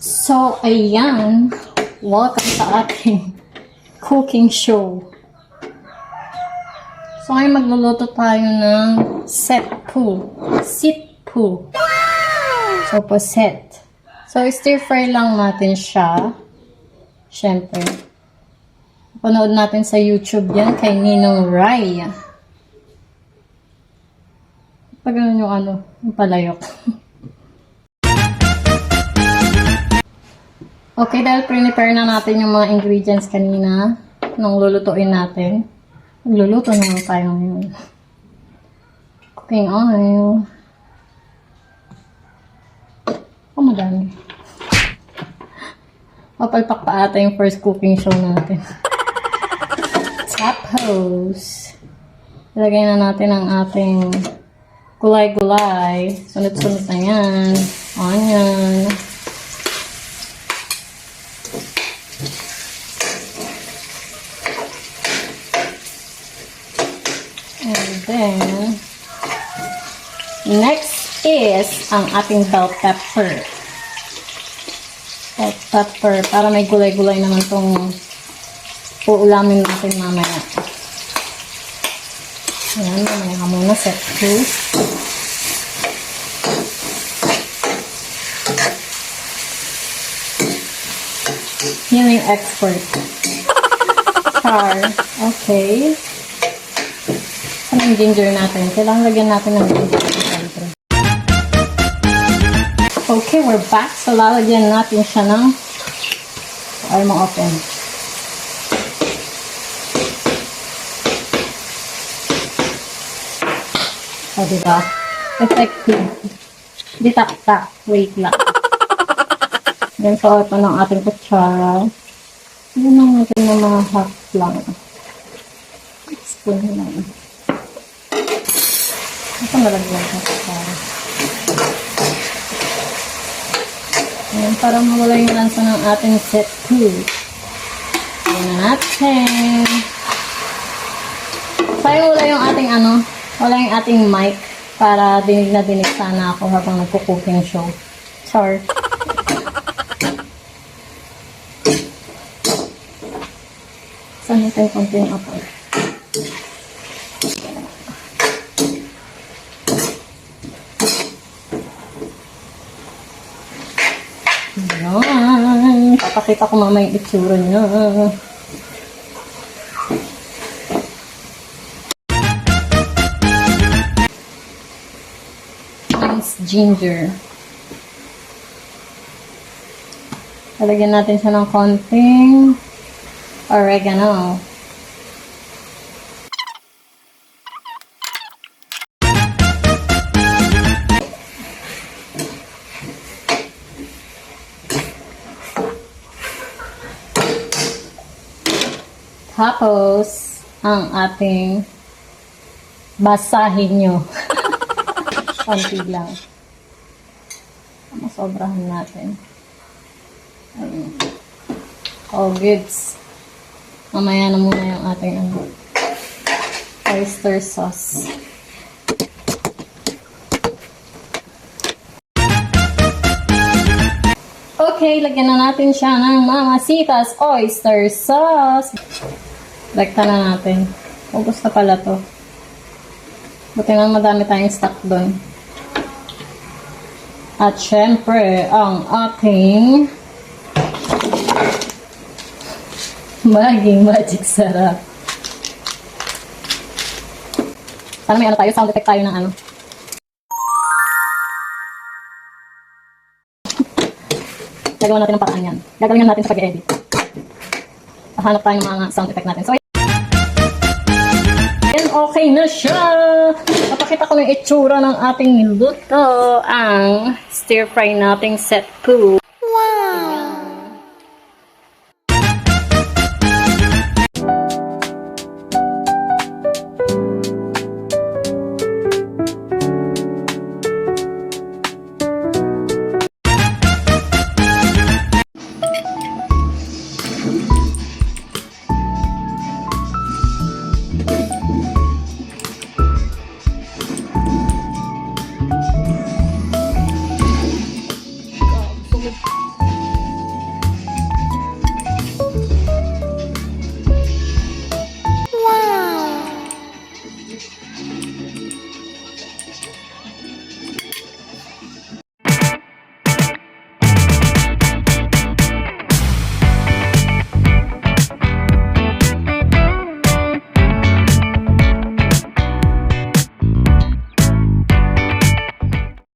So, ayan. Welcome sa ating cooking show. So, ngayon magluluto tayo ng setpu. Sitpu. So, poset. So, stir-fry lang natin siya. Siyempre. Panood natin sa YouTube yan kay Ninong Rai. Pag ganun yung palayok. Okay, dahil prepare na natin yung mga ingredients kanina nung lulutuin natin. Magluluto naman tayo ngayon. Cooking oil. Oh, madami. Papalpak pa ata yung first cooking show natin. Tapos, ilagay na natin ang ating gulay-gulay. Sunod-sunod na yan. Onion. And then, next is ang ating bell pepper. Bell pepper, para may gulay-gulay naman itong uulamin natin mamaya. Ayan, mamaya ka muna, set 2. Yan yung expert. Char. Okay. Ano yung ginger natin? Kailangan lagyan natin ng ginger. Okay, we're back. So, lalagyan natin siya ng ayaw mo open. O, diba? Effective. Di tak-tak. Wait lang. Then, so, ito ng ating kutsara. Yan lang natin ng mga half lang. Spoon lang. Ito nalagyan ko kutsara. Ayan, para mawala yung lansa ng ating set 2. Ayan natin. Sayang wala yung ating wala yung ating mic para dinig na dinig sana ako habang nagko-cooking show. Sorry. Saan natin konting ako? Ayan. Papakita ko mamaya yung itsura niya. Ginger. Lalagyan natin siya ng konting oregano. Tapos, ang ating basahin nyo. Konti lang. Masobrahan natin. Ayun. All goods. Mamaya na muna yung ating oyster sauce. Okay, lagyan na natin siya ng Mamacita's oyster sauce. Lagyan na natin. Ubus na pala to. Buti nga madami tayong stock doon. At syempre, ang ating maging magic sarap. Sana may tayo, sound effect tayo ng Gagawa natin ng paraan yan. Gagalingan natin sa pag-edit. Hanap tayo ng mga sound effect natin. So, and okay na siya! Papakita ko ng itsura ng ating niluto. Ang stir-fry nating setpu.